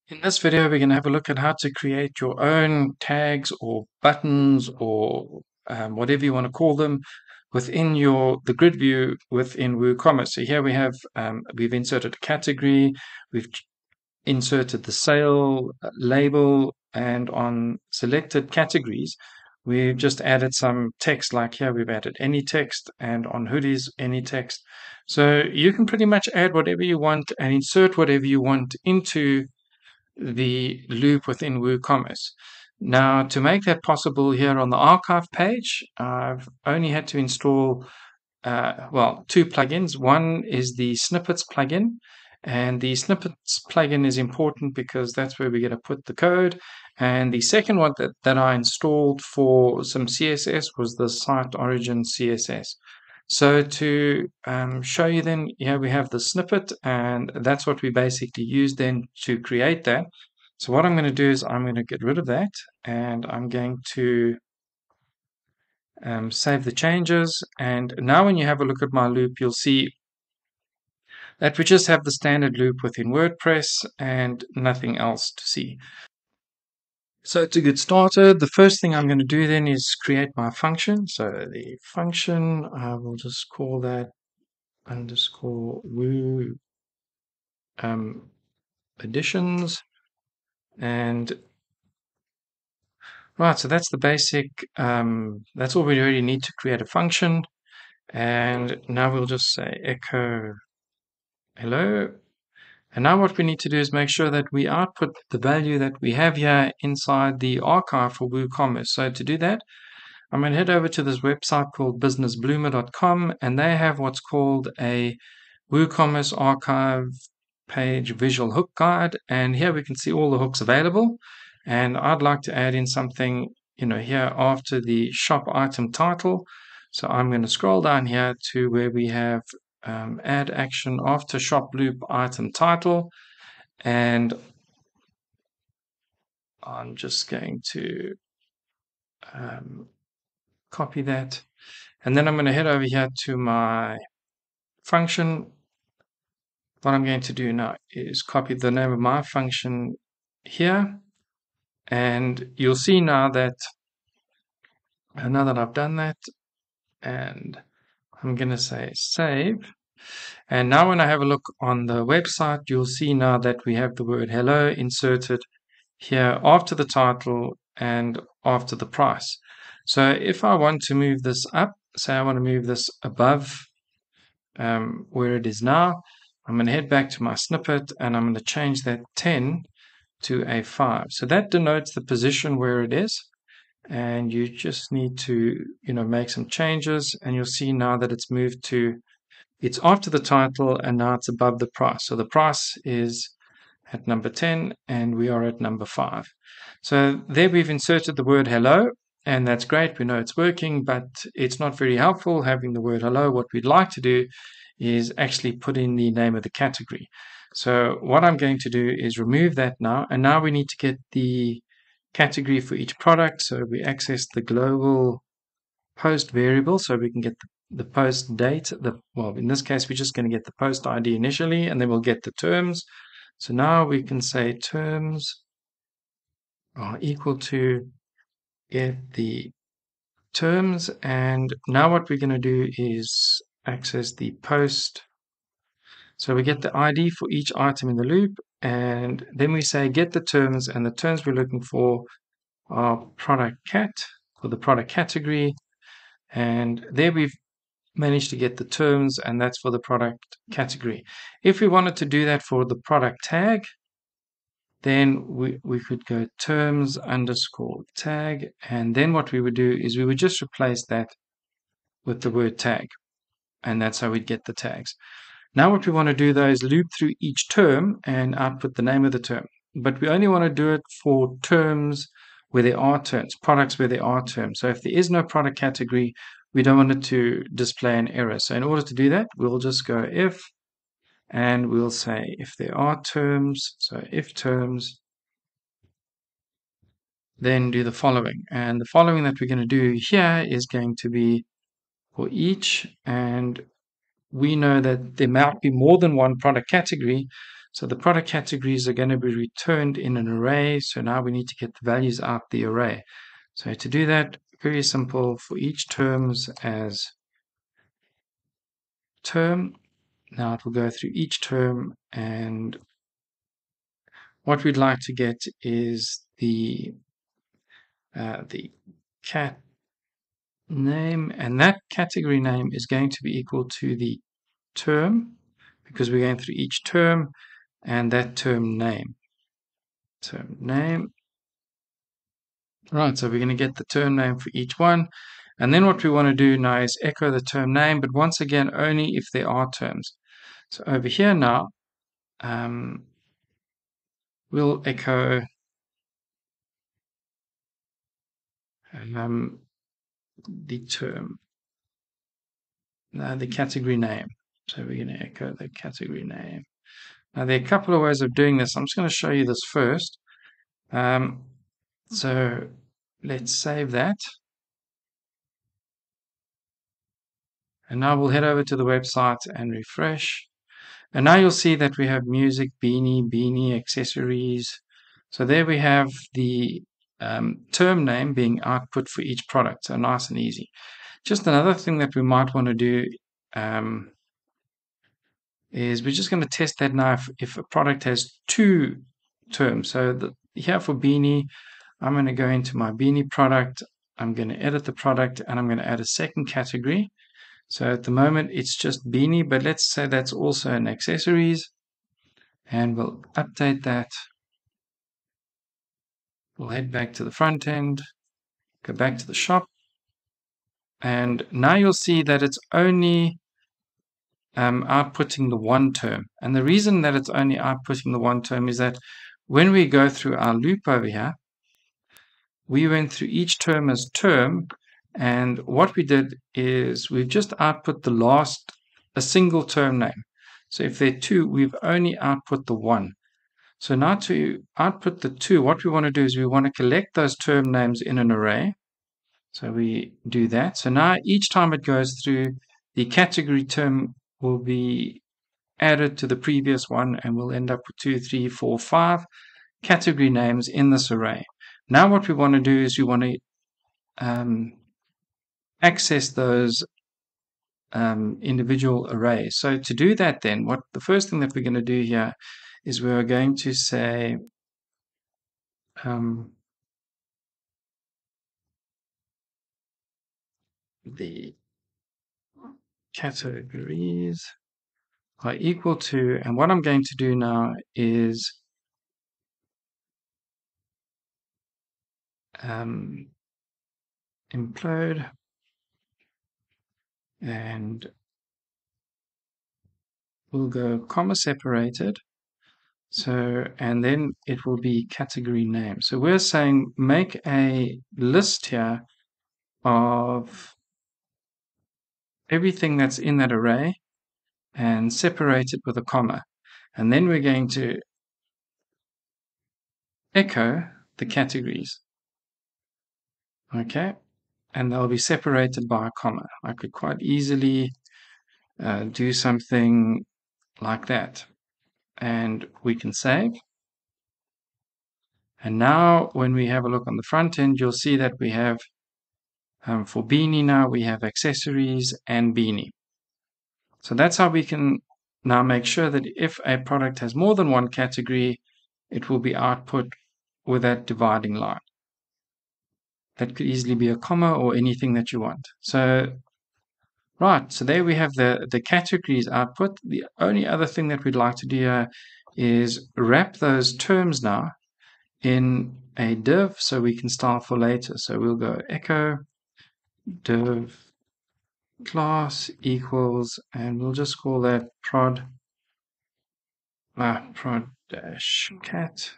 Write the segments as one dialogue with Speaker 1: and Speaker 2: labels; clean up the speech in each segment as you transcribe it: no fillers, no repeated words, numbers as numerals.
Speaker 1: In this video, we're going to have a look at how to create your own tags or buttons or whatever you want to call them within the grid view within WooCommerce. So here we've inserted a category, we've inserted the sale label, and on selected categories, we've just added some text. Like here, we've added any text, and on hoodies, any text. So you can pretty much add whatever you want and insert whatever you want into the loop within WooCommerce. Now, to make that possible here on the archive page, I've only had to install, two plugins. One is the Snippets plugin, and the Snippets plugin is important because that's where we're going to put the code. And the second one that I installed for some CSS was the SiteOrigin CSS. So to show you then, here we have the snippet, and that's what we basically use then to create that. So what I'm going to do is I'm going to get rid of that, and I'm going to save the changes. And now when you have a look at my loop, you'll see that we just have the standard loop within WordPress and nothing else to see. So to get started, the first thing I'm going to do then is create my function. So the function, I will just call that underscore woo additions. And right, so that's the basic, that's all we really need to create a function. And now we'll just say echo hello. And now what we need to do is make sure that we output the value that we have here inside the archive for WooCommerce. So to do that, I'm going to head over to this website called businessbloomer.com, and they have what's called a WooCommerce archive page visual hook guide. And here we can see all the hooks available. And I'd like to add in something, here after the shop item title. So I'm going to scroll down here to where we have add action after shop loop item title, and I'm just going to copy that, and then I'm going to head over here to my function. What I'm going to do now is copy the name of my function here, and you'll see now that I've done that, and I'm going to say save. And now when I have a look on the website, you'll see now that we have the word hello inserted here after the title and after the price. So if I want to move this up, say I want to move this above where it is now, I'm going to head back to my snippet and I'm going to change that 10 to a 5. So that denotes the position where it is. And you just need to, make some changes, and you'll see now that it's moved to, it's after the title and now it's above the price. So the price is at number 10 and we are at number 5. So there we've inserted the word hello, and that's great. We know it's working, but it's not very helpful having the word hello. What we'd like to do is actually put in the name of the category. So what I'm going to do is remove that now, and now we need to get the category for each product. So we access the global post variable so we can get the post date. In this case, we're just going to get the post ID initially, and then we'll get the terms. So now we can say terms are equal to get the terms. And now what we're going to do is access the post. So we get the ID for each item in the loop, and then we say get the terms, and the terms we're looking for are product cat for the product category. And there we've managed to get the terms, and that's for the product category. If we wanted to do that for the product tag, then we could go terms underscore tag, and then what we would do is we would just replace that with the word tag, and that's how we'd get the tags. Now what we want to do though is loop through each term and output the name of the term, but we only want to do it for terms where there are terms, products where there are terms. So if there is no product category, we don't want it to display an error. So in order to do that, we'll just go if, and we'll say if there are terms, so if terms, then do the following. And the following that we're going to do here is going to be for each, and we know that there might be more than one product category. So the product categories are going to be returned in an array. So now we need to get the values out the array. So to do that, very simple, for each terms as term. Now it will go through each term, and what we'd like to get is the cat name, and that category name is going to be equal to the term, because we're going through each term, and that term name. Term name. Right, so we're going to get the term name for each one. And then what we want to do now is echo the term name, but once again, only if there are terms. So over here now, we'll echo the term, the category name. So we're going to echo the category name. Now there are a couple of ways of doing this. I'm just going to show you this first. So let's save that. And now we'll head over to the website and refresh. And now you'll see that we have music, beanie, accessories. So there we have the term name being output for each product. So nice and easy. Just another thing that we might want to do is we're just going to test that now if a product has two terms. So here for beanie, I'm going to go into my beanie product. I'm going to edit the product, and I'm going to add a second category. So at the moment it's just beanie, but let's say that's also an accessories, and we'll update that. We'll head back to the front end, go back to the shop, and now you'll see that it's only outputting the one term. And the reason that it's only outputting the one term is that when we go through our loop over here, we went through each term as term, and what we did is we've just output the last, a single term name. So if there are two, we've only output the one. So now to output the two, what we want to do is we want to collect those term names in an array. So we do that. So now each time it goes through, the category term will be added to the previous one, and we'll end up with 2, 3, 4, 5 category names in this array. Now what we want to do is we want to access those individual arrays. So to do that, then the first thing that we're going to do here is we're going to say the categories are equal to, and what I'm going to do now is implode, and we'll go comma separated. So, and then it will be category name. So we're saying make a list here of everything that's in that array and separate it with a comma. And then we're going to echo the categories. Okay, and they'll be separated by a comma. I could quite easily do something like that. And we can save. And now when we have a look on the front end, you'll see that we have, for beanie now, we have accessories and beanie. So that's how we can now make sure that if a product has more than one category, it will be output with that dividing line. That could easily be a comma or anything that you want. So, right, so there we have the categories output. The only other thing that we'd like to do here is wrap those terms now in a div so we can style for later. So we'll go echo div class equals, and we'll just call that prod dash cat.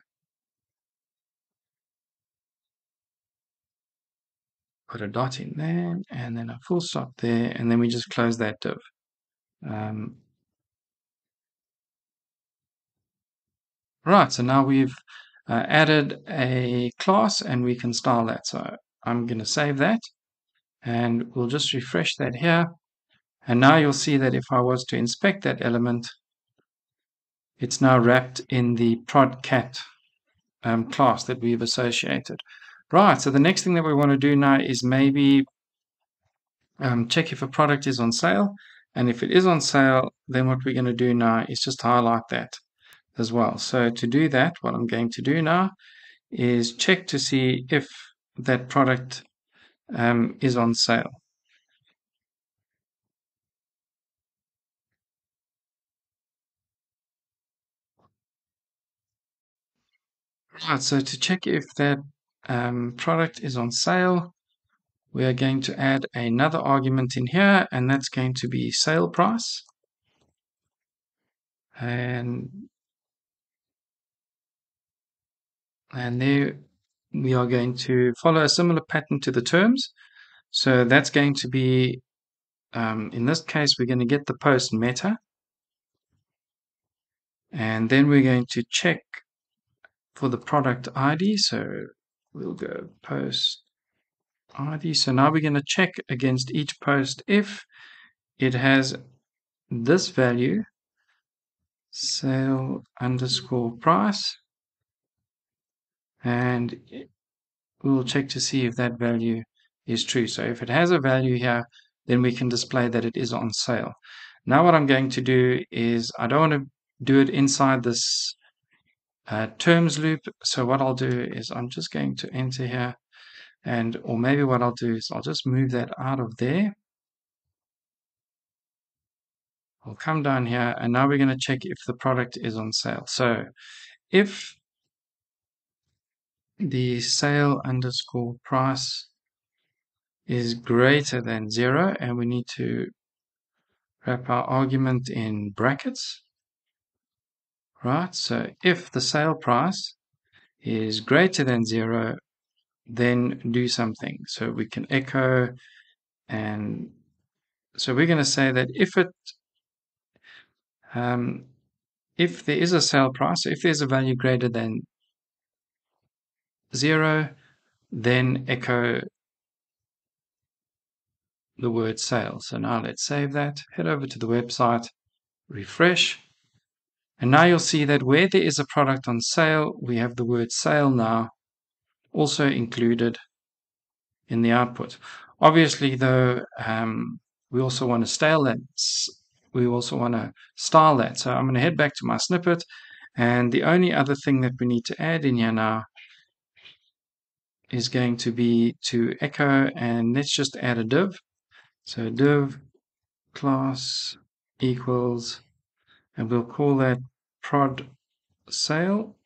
Speaker 1: Put a dot in there, and then a full stop there, and then we just close that div. Right, so now we've added a class, and we can style that. So I'm going to save that, and we'll just refresh that here. And now you'll see that if I was to inspect that element, it's now wrapped in the prod cat class that we've associated. Right, so the next thing that we want to do now is maybe check if a product is on sale. And if it is on sale, then what we're going to do now is just highlight that as well. So to do that, what I'm going to do now is check to see if that product is on sale. Right, so to check if that product is on sale, we are going to add another argument in here, and that's going to be sale price. And there we are going to follow a similar pattern to the terms. So that's going to be, in this case, we're going to get the post meta. And then we're going to check for the product ID. So we'll go post ID. So now we're going to check against each post if it has this value, sale underscore price, and we'll check to see if that value is true. So if it has a value here, then we can display that it is on sale. Now what I'm going to do is I don't want to do it inside this terms loop. So what I'll do is I'm just going to enter here, or maybe what I'll do is I'll just move that out of there. I'll come down here, and now we're going to check if the product is on sale. So if the sale underscore price is greater than 0, and we need to wrap our argument in brackets, right? So if the sale price is greater than 0, then do something. So we can echo, and so we're going to say that if there is a sale price, if there's a value greater than 0, then echo the word sale. So now let's save that, head over to the website, refresh, and now you'll see that where there is a product on sale, we have the word sale now also included in the output. Obviously, though, we also want to style that. We also want to style that. So I'm going to head back to my snippet, and the only other thing that we need to add in here now is going to be to echo, and let's just add a div. So div class equals, and we'll call that prod sale,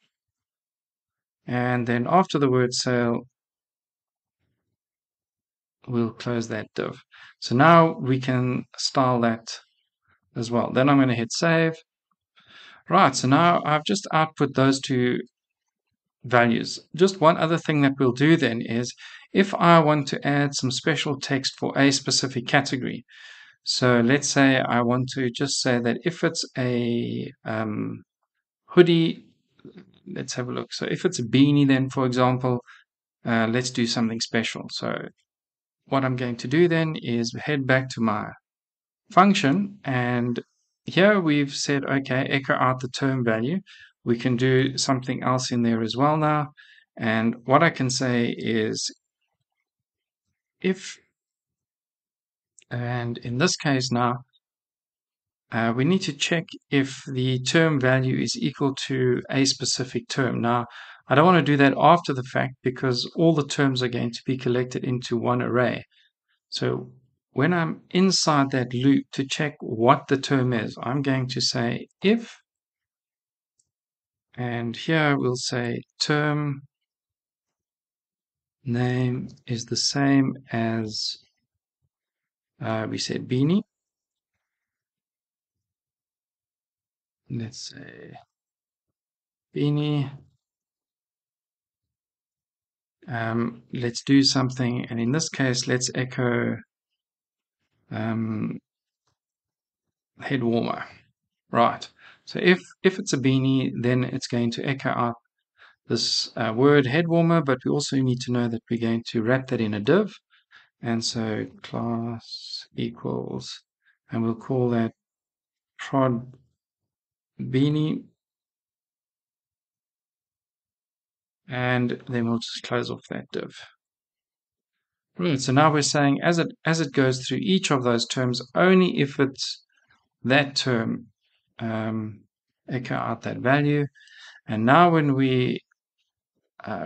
Speaker 1: and then after the word sale, we'll close that div. So now we can style that as well. Then I'm going to hit save. Right, so now I've just output those two values. Just one other thing that we'll do then is if I want to add some special text for a specific category. So let's say I want to just say that if it's a hoodie, let's have a look. So if it's a beanie, then for example, let's do something special. So what I'm going to do then is head back to my function, and here we've said, okay, echo out the term value. We can do something else in there as well now. And what I can say is if, and in this case now, we need to check if the term value is equal to a specific term. Now, I don't want to do that after the fact because all the terms are going to be collected into one array. So when I'm inside that loop to check what the term is, I'm going to say if, and here we'll say term name is the same as we said beanie. Let's say beanie. Let's do something, and in this case, let's echo head warmer. Right. So if it's a beanie, then it's going to echo out this word head warmer, but we also need to know that we're going to wrap that in a div. And so class equals, and we'll call that prod beanie. and then we'll just close off that div. Right, so now we're saying as it goes through each of those terms, only if it's that term, echo out that value. And now when we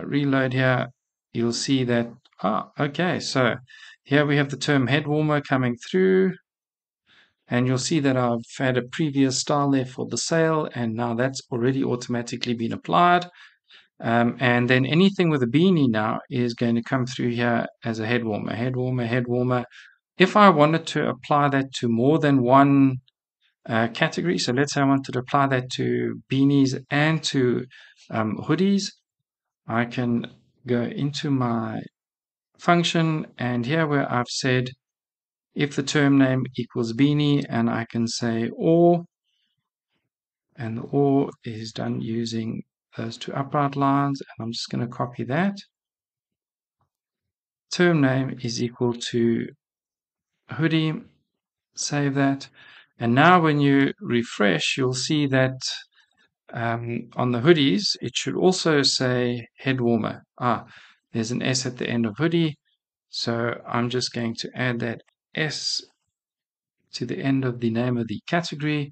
Speaker 1: reload here, you'll see that, okay, so here we have the term head warmer coming through, and you'll see that I've had a previous style there for the sale, and now that's already automatically been applied. And then anything with a beanie now is going to come through here as a head warmer, head warmer, head warmer. If I wanted to apply that to more than one category, so let's say I wanted to apply that to beanies and to hoodies, I can go into my function, and here where I've said if the term name equals beanie, and I can say or, and the or is done using those two upright lines, and I'm just going to copy that. Term name is equal to hoodie, save that, and now when you refresh, you'll see that on the hoodies it should also say head warmer. There's an S at the end of hoodie, so I'm just going to add that S to the end of the name of the category,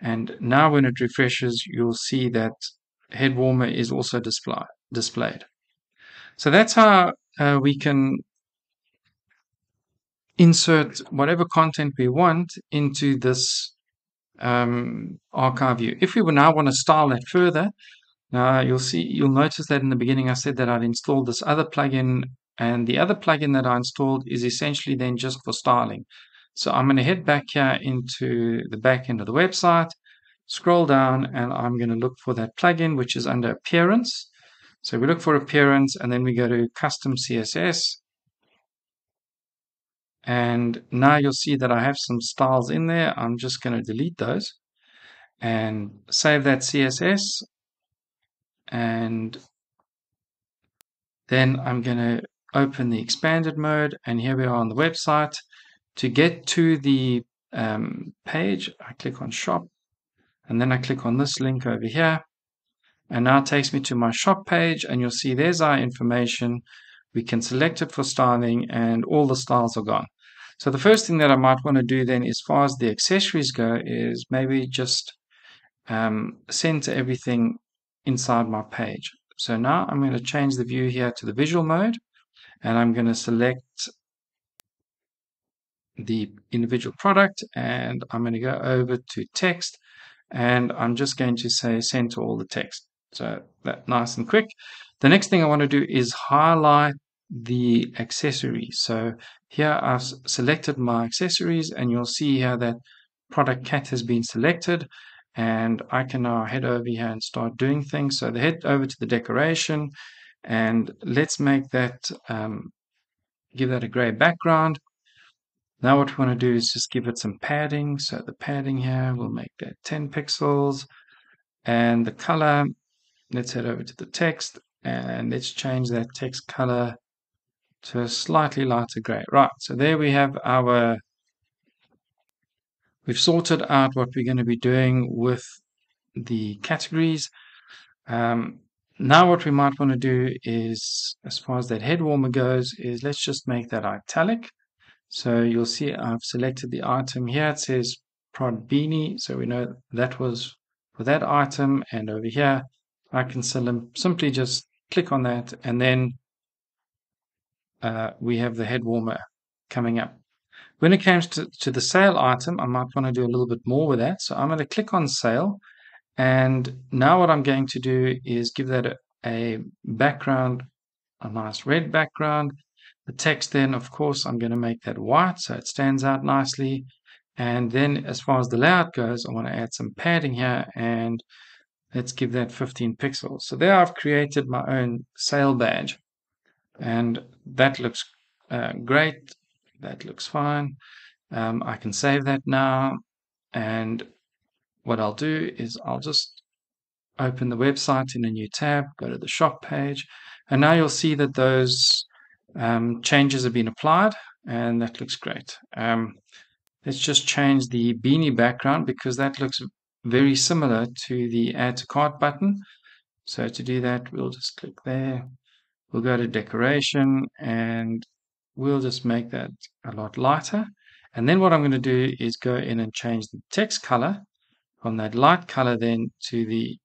Speaker 1: and now when it refreshes, you'll see that head warmer is also displayed. So that's how we can insert whatever content we want into this archive view. If we now want to style that further, now you'll notice that in the beginning I said that I'd installed this other plugin, and the other plugin that I installed is essentially then just for styling. So I'm going to head back here into the back end of the website, scroll down, and I'm going to look for that plugin which is under appearance. So we look for appearance, and then we go to custom CSS, and now you'll see that I have some styles in there. I'm just going to delete those and save that CSS, and then I'm going to open the expanded mode, and here we are on the website. To get to the page, I click on shop, and then I click on this link over here, and now it takes me to my shop page, and you'll see there's our information. We can select it for styling, and all the styles are gone. So the first thing that I might want to do then, as far as the accessories go, is maybe just center everything inside my page. So now I'm going to change the view here to the visual mode, and I'm going to select the individual product, and I'm going to go over to text, and I'm just going to say center all the text. So that nice and quick. The next thing I want to do is highlight the accessories. So here I've selected my accessories, and you'll see here that product cat has been selected, and I can now head over here and start doing things. So head over to the decoration, and let's make that give that a gray background. Now what we want to do is just give it some padding. So the padding here, we'll make that 10 pixels, and the color, let's head over to the text, and let's change that text color to a slightly lighter gray. Right, so there we have we've sorted out what we're going to be doing with the categories. Now what we might want to do is, as far as that head warmer goes, is let's just make that italic. So you'll see I've selected the item here. It says prod beanie, so we know that was for that item. And over here, I can simply just click on that, and then we have the head warmer coming up. When it comes to the sale item, I might want to do a little bit more with that. So I'm going to click on sale, and now what I'm going to do is give that a background, a nice red background. The text then, of course, I'm going to make that white so it stands out nicely. And then as far as the layout goes, I want to add some padding here, and let's give that 15 pixels. So there I've created my own sale badge, and that looks great. That looks fine. I can save that now, and what I'll do is I'll just open the website in a new tab, go to the shop page, and now you'll see that those changes have been applied, and that looks great. Let's just change the beanie background because that looks very similar to the add to cart button. So to do that, we'll just click there. We'll go to decoration and we'll just make that a lot lighter. And then what I'm going to do is go in and change the text color from that light color then to the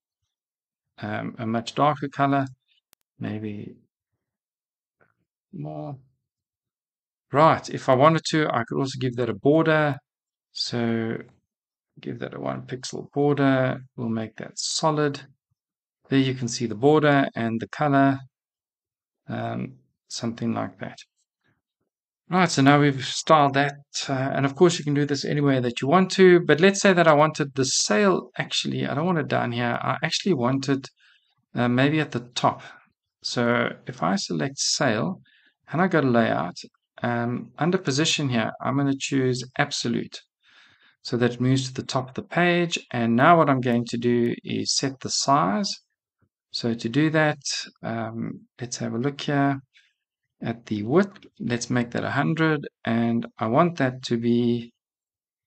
Speaker 1: a much darker color, maybe more. Right, if I wanted to, I could also give that a border. So give that a 1 pixel border. We'll make that solid. There you can see the border and the color, something like that. Right, so now we've styled that, and of course you can do this anywhere that you want to, but let's say that I wanted the sale, actually, I don't want it down here, I actually want it maybe at the top. So if I select sale, and I go to layout, under position here, I'm going to choose absolute. So that moves to the top of the page, and now what I'm going to do is set the size. So to do that, let's have a look here. At the width, let's make that 100, and I want that to be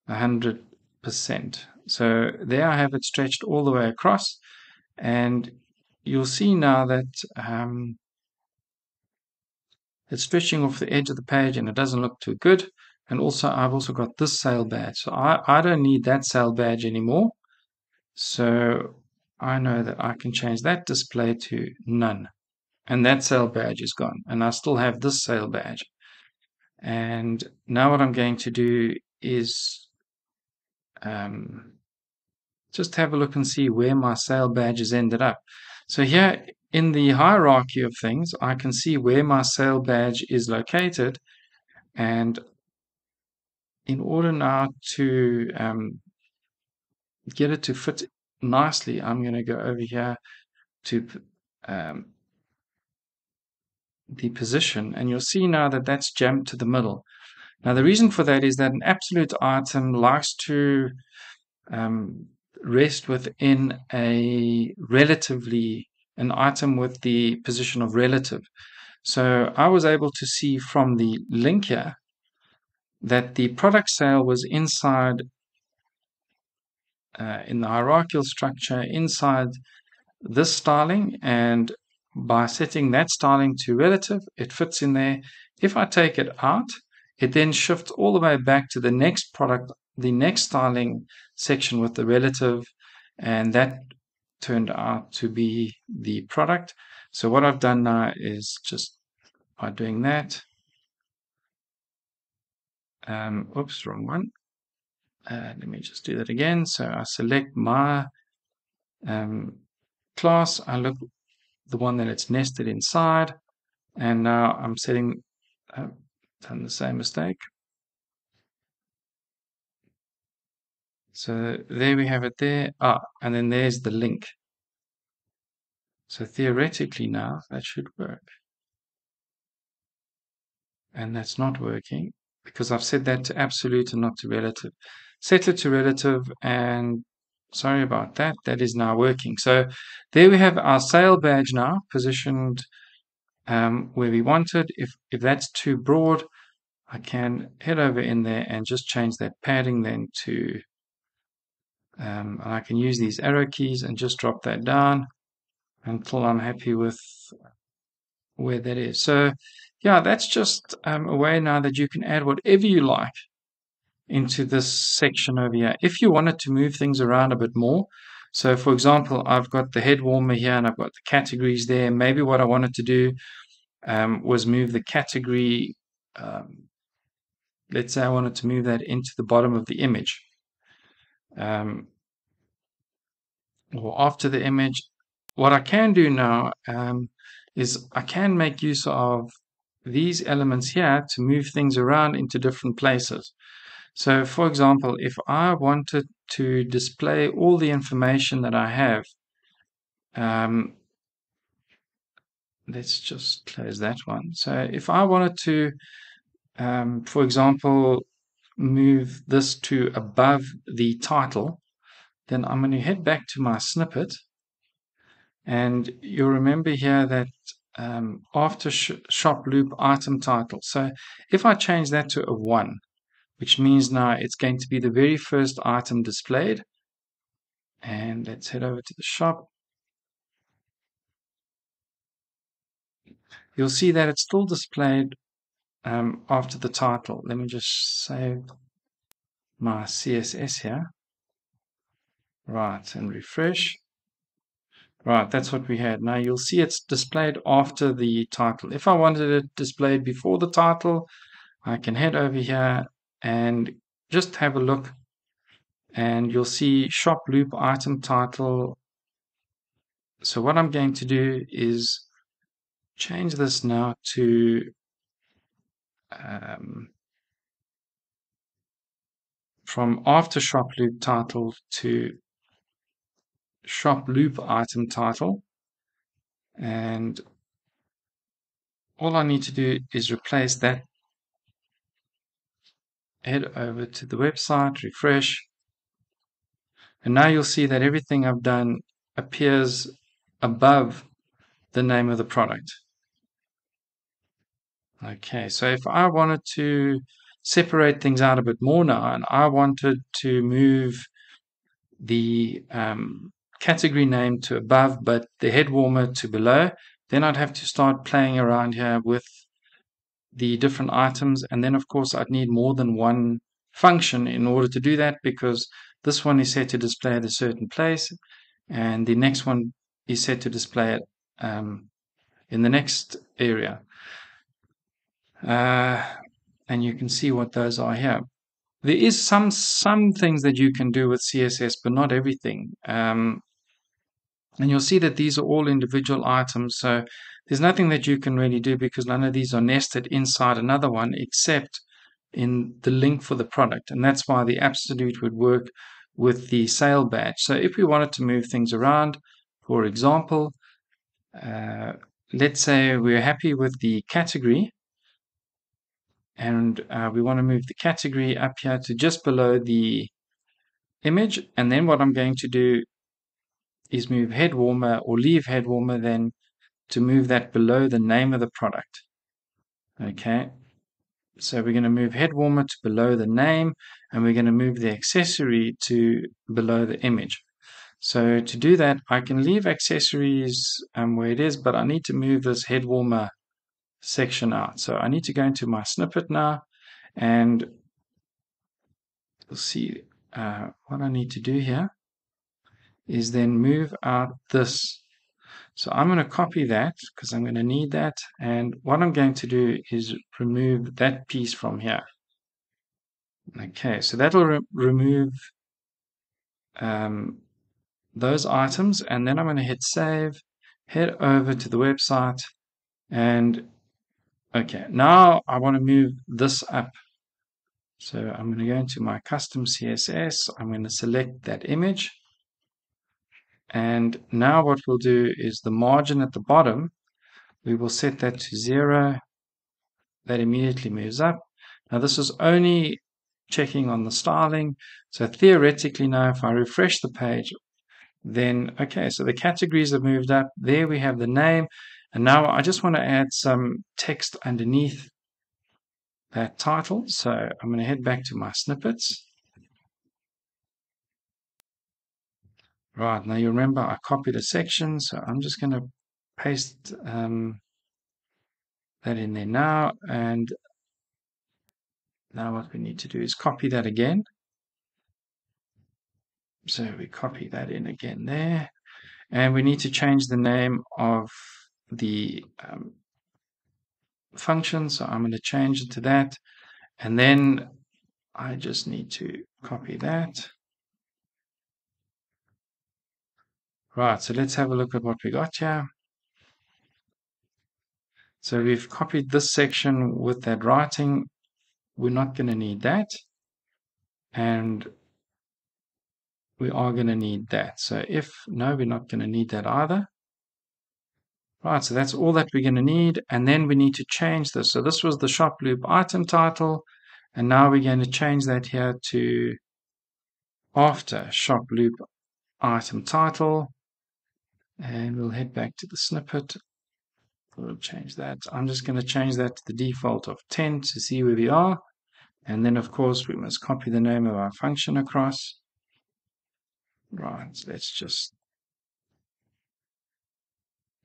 Speaker 1: 100%. So there I have it stretched all the way across, and you'll see now that it's stretching off the edge of the page and it doesn't look too good. And also I've also got this sale badge, so I don't need that sale badge anymore. So I know that I can change that display to none. And that sale badge is gone, and I still have this sale badge. And now what I'm going to do is just have a look and see where my sale badges ended up. So here in the hierarchy of things, I can see where my sale badge is located. And in order now to get it to fit nicely, I'm going to go over here to the position, and you'll see now that that's jammed to the middle. Now the reason for that is that an absolute item likes to rest within an item with the position of relative. So I was able to see from the link here that the product sale was inside in the hierarchical structure inside this styling, and by setting that styling to relative, it fits in there. If I take it out, it then shifts all the way back to the next product, the next styling section with the relative, and that turned out to be the product. So what I've done now is just by doing that, oops, wrong one. Let me just do that again. So I select my class, I look the one that it's nested inside, and now I'm setting, done the same mistake. So there we have it there. And then there's the link. So theoretically now that should work. And that's not working because I've set that to absolute and not to relative. Set it to relative, and sorry about that. That is now working. So there we have our sale badge now positioned where we want it. If that's too broad, I can head over in there and just change that padding then to, and I can use these arrow keys and just drop that down until I'm happy with where that is. So yeah, that's just a way now that you can add whatever you like into this section over here. If you wanted to move things around a bit more, so for example, I've got the head warmer here and I've got the categories there. Maybe what I wanted to do was move the category, let's say I wanted to move that into the bottom of the image, or after the image. What I can do now is I can make use of these elements here to move things around into different places. So for example, if I wanted to display all the information that I have, let's just close that one. So if I wanted to, for example, move this to above the title, then I'm going to head back to my snippet, and you'll remember here that after shop loop item title. So if I change that to a 1, which means now it's going to be the very first item displayed, and let's head over to the shop. you'll see that it's still displayed after the title. Let me just save my CSS here. Right, and refresh. Right, that's what we had. Now you'll see it's displayed after the title. If I wanted it displayed before the title, I can head over here and just have a look, and you'll see shop loop item title. So what I'm going to do is change this now to from after shop loop title to shop loop item title, and all I need to do is replace that. Head over to the website, refresh, and now you'll see that everything I've done appears above the name of the product. Okay, so if I wanted to separate things out a bit more now, and I wanted to move the category name to above but the head warmer to below, then I'd have to start playing around here with the different items, and then of course I'd need more than one function in order to do that, because this one is set to display at a certain place and the next one is set to display it in the next area, and you can see what those are here. There is some things that you can do with CSS, but not everything. And you'll see that these are all individual items, so there's nothing that you can really do because none of these are nested inside another one except in the link for the product. And that's why the absolute would work with the sale badge. So if we wanted to move things around, for example, let's say we're happy with the category, and we want to move the category up here to just below the image, and then what I'm going to do is move head warmer, or leave head warmer then to move that below the name of the product. Okay, so we're going to move head warmer to below the name, and we're going to move the accessory to below the image. So to do that, I can leave accessories where it is, but I need to move this head warmer section out. So I need to go into my snippet now, and you'll see what I need to do here is then move out this. So I'm going to copy that because I'm going to need that, and what I'm going to do is remove that piece from here. Okay, so that'll remove those items, and then I'm going to hit save, head over to the website, and okay, now I want to move this up. So I'm going to go into my custom CSS, I'm going to select that image, and now what we'll do is the margin at the bottom, we will set that to 0. That immediately moves up. Now this is only checking on the styling, so theoretically now if I refresh the page, then okay, so the categories have moved up. There we have the name, and now I just want to add some text underneath that title. So I'm going to head back to my snippets. Right, now you remember I copied a section, so I'm just going to paste that in there now, and now what we need to do is copy that again. So we copy that in again there, and we need to change the name of the function, so I'm going to change it to that, and then I just need to copy that. Right, so let's have a look at what we got here. So we've copied this section with that writing. We're not going to need that, and we are going to need that. So no, we're not going to need that either. Right, so that's all that we're going to need, and then we need to change this. So this was the shop loop item title, and now we're going to change that here to after shop loop item title, and we'll head back to the snippet. We'll change that. I'm just going to change that to the default of 10 to see where we are, and then of course we must copy the name of our function across. Right, let's just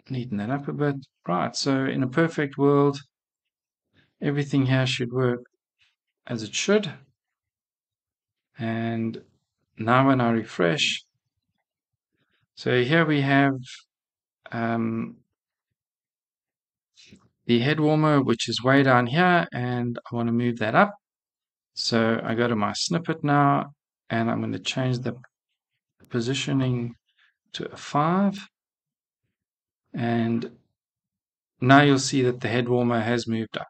Speaker 1: neaten that up a bit. Right, so in a perfect world, everything here should work as it should. And now when I refresh, so here we have the head warmer, which is way down here, and I want to move that up. So I go to my snippet now, and I'm going to change the positioning to a 5. And now you'll see that the head warmer has moved up.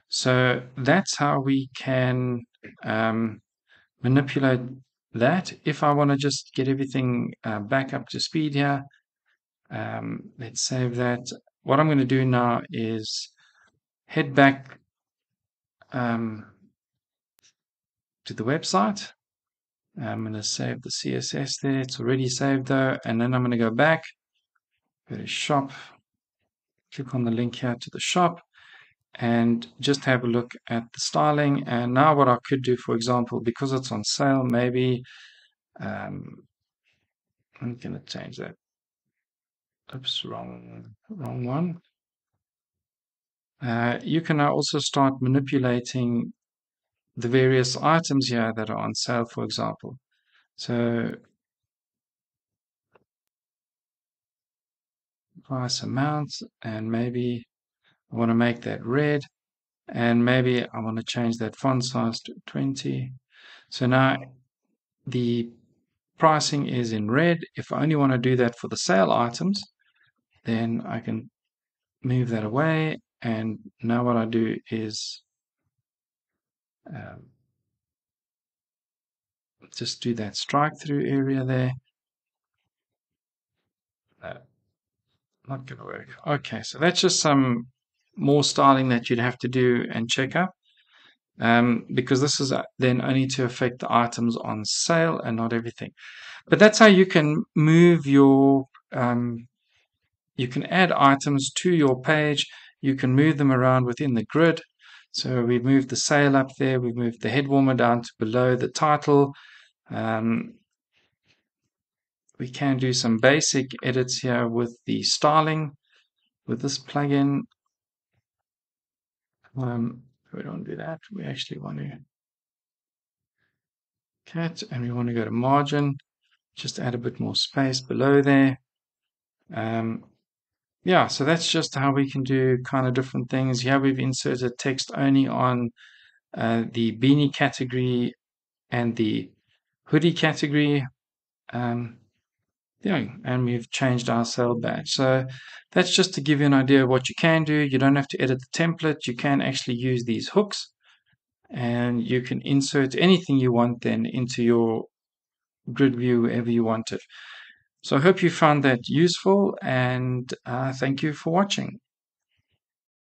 Speaker 1: So that's how we can manipulate that. If I want to just get everything back up to speed here, let's save that. What I'm going to do now is head back to the website. I'm going to save the CSS there. It's already saved though. And then I'm going to go back, go to shop, click on the link here to the shop, and just have a look at the styling. And now what I could do, for example, because it's on sale, maybe I'm going to change that. Oops, wrong one. You can now also start manipulating the various items here that are on sale, for example. So price amount, and maybe I want to make that red, and maybe I want to change that font size to 20. So now the pricing is in red. If I only want to do that for the sale items, then I can move that away. And now what I do is just do that strike through area there. Not going to work. Okay, so that's just some more styling that you'd have to do and check up, because this is then only to affect the items on sale and not everything. But that's how you can move your you can add items to your page. You can move them around within the grid. So we've moved the sale up there. We've moved the head warmer down to below the title. We can do some basic edits here with the styling with this plugin. We don't do that. We actually want to cut, and we want to go to margin. Just add a bit more space below there. Yeah, so that's just how we can do kind of different things. Here we've inserted text only on the beanie category and the hoodie category. Yeah, and we've changed our sale badge. So that's just to give you an idea of what you can do. You don't have to edit the template. You can actually use these hooks, and you can insert anything you want then into your grid view wherever you want it. So I hope you found that useful, and thank you for watching.